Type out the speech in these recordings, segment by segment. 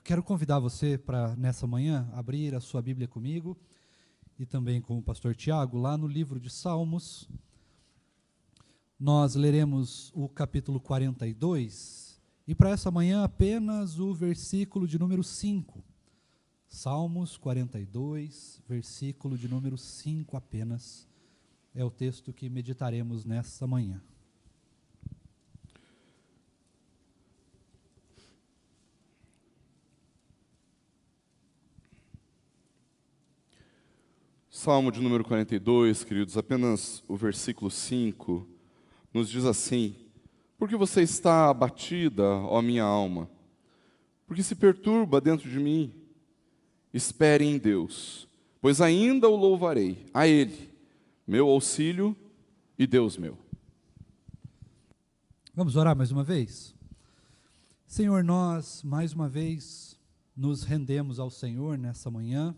Quero convidar você para, nessa manhã, abrir a sua Bíblia comigo e também com o pastor Tiago, lá no livro de Salmos. Nós leremos o capítulo 42 e para essa manhã apenas o versículo de número 5. Salmos 42, versículo de número 5 apenas, é o texto que meditaremos nessa manhã. Salmo de número 42, queridos, apenas o versículo 5, nos diz assim: Porque você está abatida, ó minha alma? Porque se perturba dentro de mim? Espere em Deus, pois ainda o louvarei, a Ele, meu auxílio e Deus meu. Vamos orar mais uma vez? Senhor, nós mais uma vez nos rendemos ao Senhor nessa manhã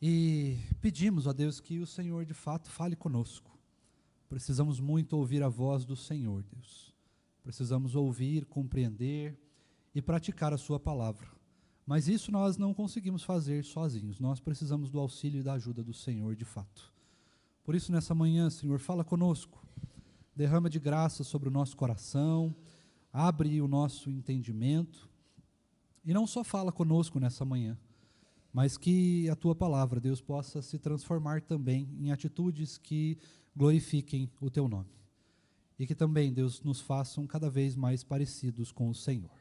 e pedimos a Deus que o Senhor de fato fale conosco. Precisamos muito ouvir a voz do Senhor, Deus. Precisamos ouvir, compreender e praticar a sua palavra. Mas isso nós não conseguimos fazer sozinhos. Nós precisamos do auxílio e da ajuda do Senhor de fato. Por isso nessa manhã, Senhor, fala conosco. Derrama de graça sobre o nosso coração, abre o nosso entendimento, e não só fala conosco nessa manhã, mas que a Tua palavra, Deus, possa se transformar também em atitudes que glorifiquem o Teu nome. E que também, Deus, nos façam cada vez mais parecidos com o Senhor.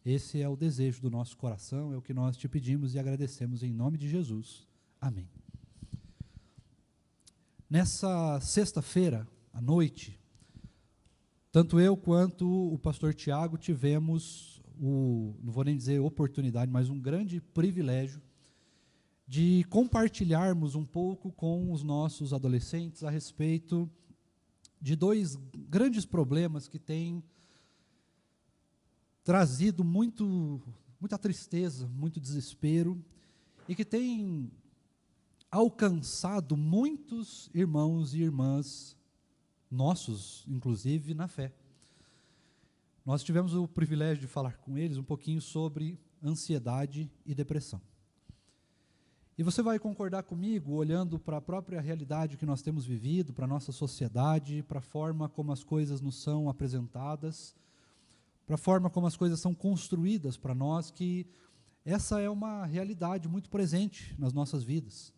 Esse é o desejo do nosso coração, é o que nós Te pedimos e agradecemos em nome de Jesus. Amém. Nessa sexta-feira, à noite, tanto eu quanto o pastor Tiago tivemos, não vou nem dizer oportunidade, mas um grande privilégio de compartilharmos um pouco com os nossos adolescentes a respeito de dois grandes problemas que têm trazido muita tristeza, muito desespero, e que têm alcançado muitos irmãos e irmãs nossos, inclusive, na fé. Nós tivemos o privilégio de falar com eles um pouquinho sobre ansiedade e depressão. E você vai concordar comigo, olhando para a própria realidade que nós temos vivido, para a nossa sociedade, para a forma como as coisas nos são apresentadas, para a forma como as coisas são construídas para nós, que essa é uma realidade muito presente nas nossas vidas.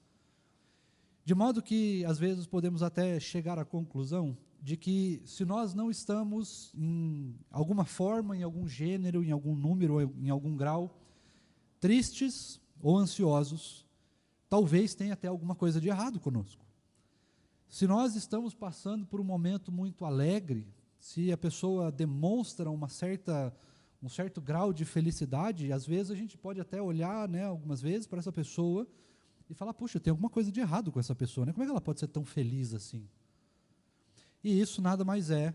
De modo que, às vezes, podemos até chegar à conclusão de que, se nós não estamos, em alguma forma, em algum gênero, em algum número, em algum grau, tristes ou ansiosos, talvez tenha até alguma coisa de errado conosco. Se nós estamos passando por um momento muito alegre, se a pessoa demonstra um certo grau de felicidade, às vezes a gente pode até olhar, algumas vezes, para essa pessoa e falar, puxa, tem alguma coisa de errado com essa pessoa, Como é que ela pode ser tão feliz assim? E isso nada mais é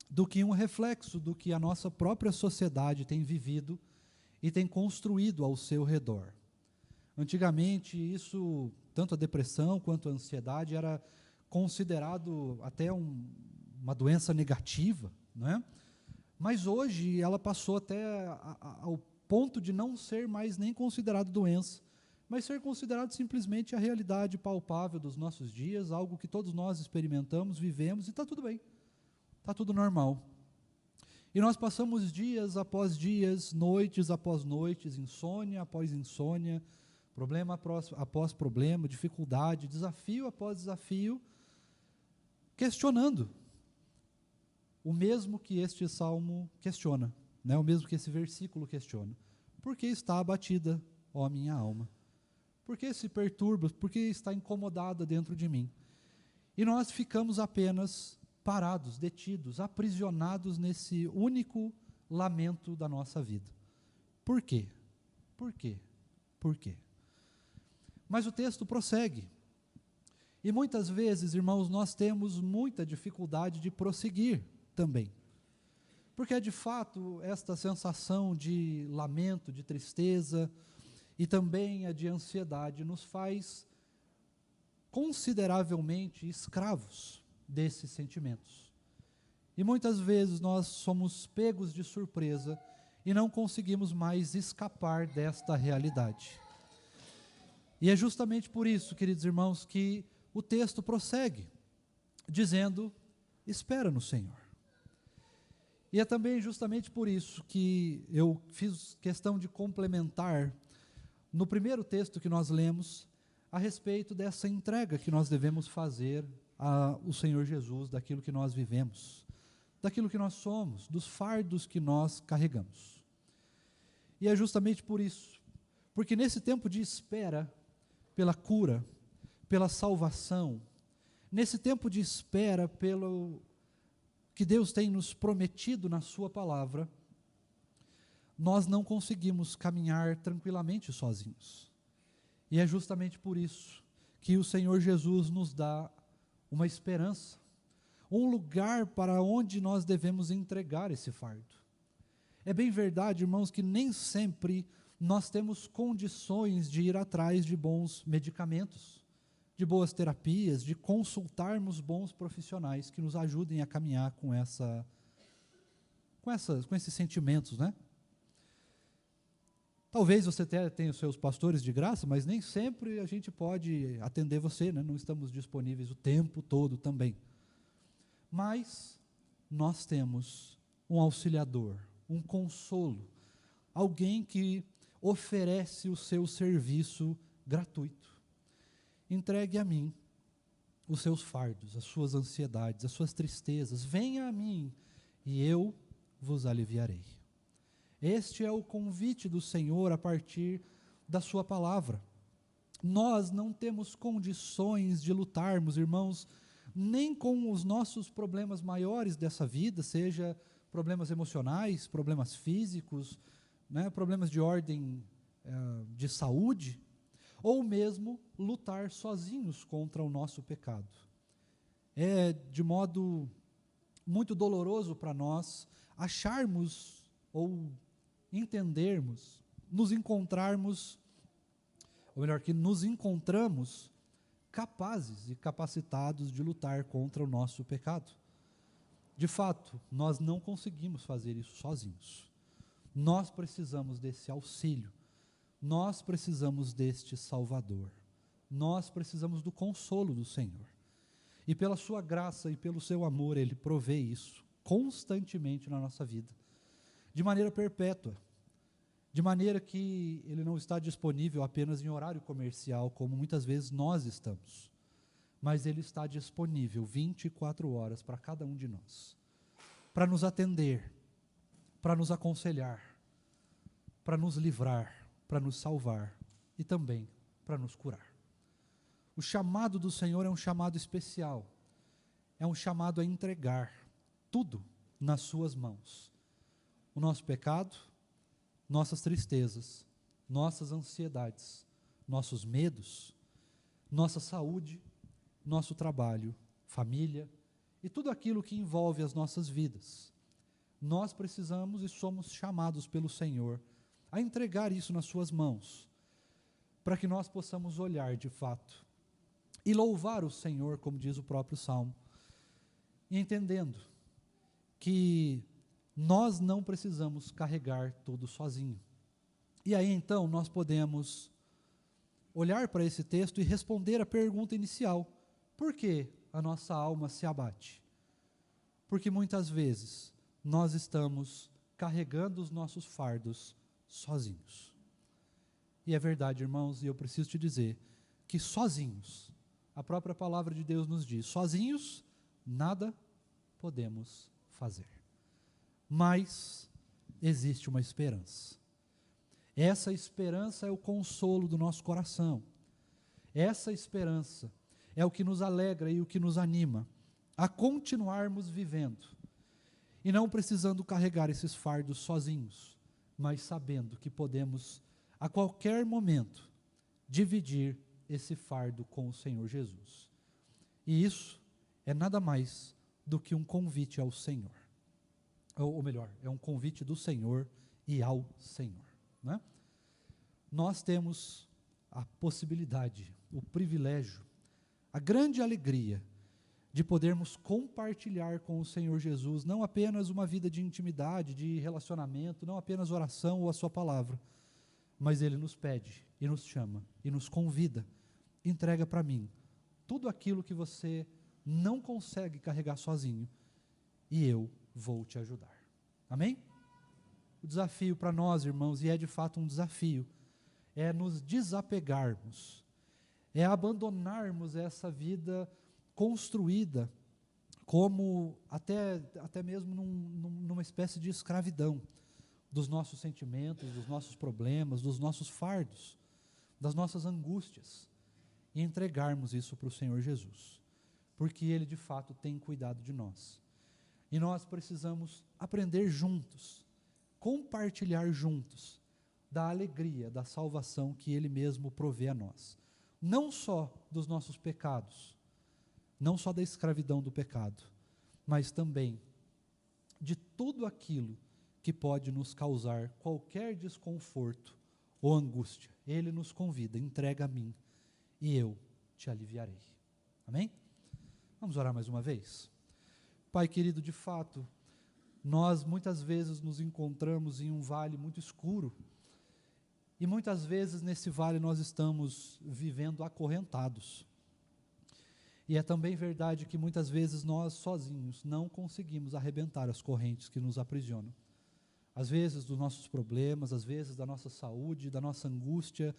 do que um reflexo do que a nossa própria sociedade tem vivido e tem construído ao seu redor. Antigamente, tanto a depressão quanto a ansiedade, era considerado até uma doença negativa, Mas hoje ela passou até ao ponto de não ser mais nem considerado doença, mas ser considerado simplesmente a realidade palpável dos nossos dias, algo que todos nós experimentamos, vivemos, e está tudo bem, está tudo normal. E nós passamos dias após dias, noites após noites, insônia após insônia, problema após problema, dificuldade, desafio após desafio, questionando o mesmo que este salmo questiona, o mesmo que esse versículo questiona. Por que está abatida, ó minha alma? Por que se perturba? Por que está incomodada dentro de mim? E nós ficamos apenas parados, detidos, aprisionados nesse único lamento da nossa vida. Por quê? Por quê? Por quê? Mas o texto prossegue. E muitas vezes, irmãos, nós temos muita dificuldade de prosseguir também. Porque, de fato, esta sensação de lamento, de tristeza, e também a de ansiedade nos faz consideravelmente escravos desses sentimentos. E muitas vezes nós somos pegos de surpresa e não conseguimos mais escapar desta realidade. E é justamente por isso, queridos irmãos, que o texto prossegue, dizendo: espera no Senhor. E é também justamente por isso que eu fiz questão de complementar, no primeiro texto que nós lemos, a respeito dessa entrega que nós devemos fazer ao Senhor Jesus, daquilo que nós vivemos, daquilo que nós somos, dos fardos que nós carregamos. E é justamente por isso, porque nesse tempo de espera pela cura, pela salvação, nesse tempo de espera pelo que Deus tem nos prometido na sua palavra, nós não conseguimos caminhar tranquilamente sozinhos. E é justamente por isso que o Senhor Jesus nos dá uma esperança, um lugar para onde nós devemos entregar esse fardo. É bem verdade, irmãos, que nem sempre nós temos condições de ir atrás de bons medicamentos, de boas terapias, de consultarmos bons profissionais que nos ajudem a caminhar com esses sentimentos, né? Talvez você tenha os seus pastores de graça, mas nem sempre a gente pode atender você, né? Não estamos disponíveis o tempo todo também. Mas nós temos um auxiliador, um consolo, alguém que oferece o seu serviço gratuito. Entregue a mim os seus fardos, as suas ansiedades, as suas tristezas. Venha a mim e eu vos aliviarei. Este é o convite do Senhor a partir da sua palavra. Nós não temos condições de lutarmos, irmãos, nem com os nossos problemas maiores dessa vida, seja problemas emocionais, problemas físicos, né, problemas de ordem de saúde, ou mesmo lutar sozinhos contra o nosso pecado. É de modo muito doloroso para nós acharmos ou entendermos, nos encontrarmos, ou melhor, que nos encontramos capazes e capacitados de lutar contra o nosso pecado. De fato, nós não conseguimos fazer isso sozinhos. Nós precisamos desse auxílio. Nós precisamos deste Salvador. Nós precisamos do consolo do Senhor. E pela sua graça e pelo seu amor, Ele provê isso constantemente na nossa vida, de maneira perpétua, de maneira que Ele não está disponível apenas em horário comercial, como muitas vezes nós estamos, mas Ele está disponível 24 horas para cada um de nós, para nos atender, para nos aconselhar, para nos livrar, para nos salvar e também para nos curar. O chamado do Senhor é um chamado especial, é um chamado a entregar tudo nas suas mãos. O nosso pecado, nossas tristezas, nossas ansiedades, nossos medos, nossa saúde, nosso trabalho, família e tudo aquilo que envolve as nossas vidas. Nós precisamos e somos chamados pelo Senhor a entregar isso nas suas mãos, para que nós possamos olhar de fato e louvar o Senhor, como diz o próprio Salmo, e entendendo que nós não precisamos carregar tudo sozinho. E aí então nós podemos olhar para esse texto e responder a pergunta inicial: por que a nossa alma se abate? Porque muitas vezes nós estamos carregando os nossos fardos sozinhos. E é verdade, irmãos, e eu preciso te dizer que sozinhos, a própria palavra de Deus nos diz, sozinhos nada podemos fazer. Mas existe uma esperança. Essa esperança é o consolo do nosso coração. Essa esperança é o que nos alegra e o que nos anima a continuarmos vivendo e não precisando carregar esses fardos sozinhos, mas sabendo que podemos, a qualquer momento, dividir esse fardo com o Senhor Jesus. E isso é nada mais do que um convite ao Senhor. Ou melhor, é um convite do Senhor e ao Senhor, né? Nós temos a possibilidade, o privilégio, a grande alegria de podermos compartilhar com o Senhor Jesus, não apenas uma vida de intimidade, de relacionamento, não apenas oração ou a sua palavra, mas Ele nos pede e nos chama e nos convida, entrega para mim tudo aquilo que você não consegue carregar sozinho e eu vou te ajudar. Amém? O desafio para nós, irmãos, e é de fato um desafio, é nos desapegarmos, é abandonarmos essa vida construída como até mesmo numa espécie de escravidão dos nossos sentimentos, dos nossos problemas, dos nossos fardos, das nossas angústias, e entregarmos isso para o Senhor Jesus, porque Ele de fato tem cuidado de nós. E nós precisamos aprender juntos, compartilhar juntos da alegria, da salvação que Ele mesmo provê a nós. Não só dos nossos pecados, não só da escravidão do pecado, mas também de tudo aquilo que pode nos causar qualquer desconforto ou angústia. Ele nos convida, entrega a mim e eu te aliviarei. Amém? Vamos orar mais uma vez? Pai querido, de fato, nós muitas vezes nos encontramos em um vale muito escuro, e muitas vezes nesse vale nós estamos vivendo acorrentados. E é também verdade que muitas vezes nós sozinhos não conseguimos arrebentar as correntes que nos aprisionam. Às vezes dos nossos problemas, às vezes da nossa saúde, da nossa angústia,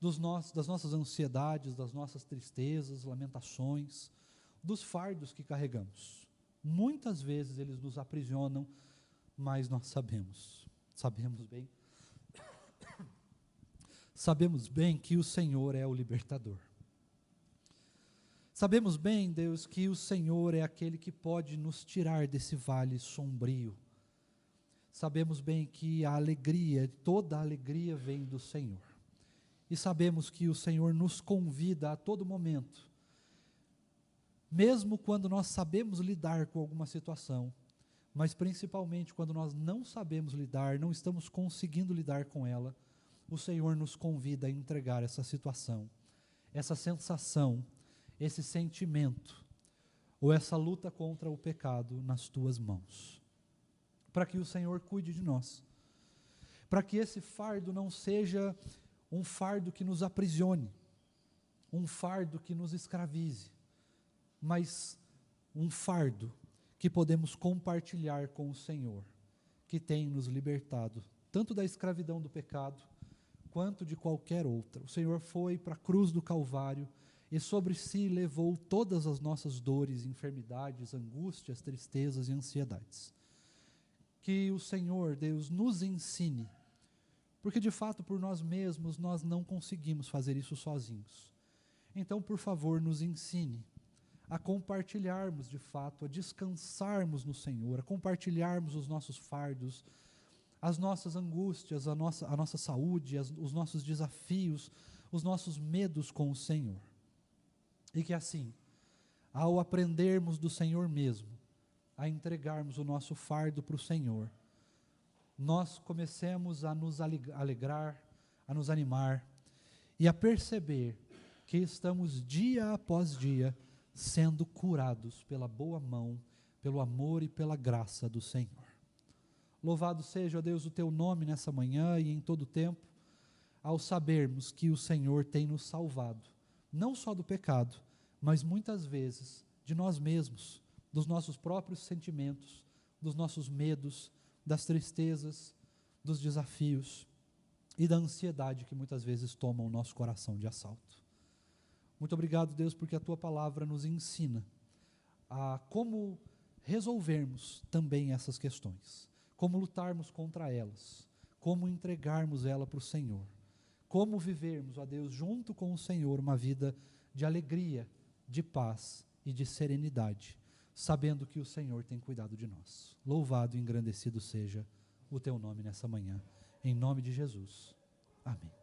das nossas ansiedades, das nossas tristezas, lamentações, dos fardos que carregamos. Muitas vezes eles nos aprisionam, mas nós sabemos bem que o Senhor é o libertador. Sabemos bem, Deus, que o Senhor é aquele que pode nos tirar desse vale sombrio. Sabemos bem que a alegria, toda a alegria vem do Senhor. E sabemos que o Senhor nos convida a todo momento, mesmo quando nós sabemos lidar com alguma situação, mas principalmente quando nós não sabemos lidar, não estamos conseguindo lidar com ela, o Senhor nos convida a entregar essa situação, essa sensação, esse sentimento, ou essa luta contra o pecado nas tuas mãos, para que o Senhor cuide de nós, para que esse fardo não seja um fardo que nos aprisione, um fardo que nos escravize, mas um fardo que podemos compartilhar com o Senhor, que tem nos libertado, tanto da escravidão do pecado, quanto de qualquer outra. O Senhor foi para a cruz do Calvário, e sobre si levou todas as nossas dores, enfermidades, angústias, tristezas e ansiedades. Que o Senhor, Deus, nos ensine, porque de fato por nós mesmos nós não conseguimos fazer isso sozinhos. Então, por favor, nos ensine a compartilharmos de fato, a descansarmos no Senhor, a compartilharmos os nossos fardos, as nossas angústias, a nossa saúde, os nossos desafios, os nossos medos com o Senhor. E que assim, ao aprendermos do Senhor mesmo, a entregarmos o nosso fardo para o Senhor, nós comecemos a nos alegrar, a nos animar e a perceber que estamos dia após dia sendo curados pela boa mão, pelo amor e pela graça do Senhor. Louvado seja, ó Deus, o teu nome nessa manhã e em todo o tempo, ao sabermos que o Senhor tem nos salvado, não só do pecado, mas muitas vezes de nós mesmos, dos nossos próprios sentimentos, dos nossos medos, das tristezas, dos desafios e da ansiedade que muitas vezes tomam o nosso coração de assalto. Muito obrigado, Deus, porque a tua palavra nos ensina a como resolvermos também essas questões, como lutarmos contra elas, como entregarmos ela para o Senhor, como vivermos, ó Deus, junto com o Senhor, uma vida de alegria, de paz e de serenidade, sabendo que o Senhor tem cuidado de nós. Louvado e engrandecido seja o teu nome nessa manhã, em nome de Jesus. Amém.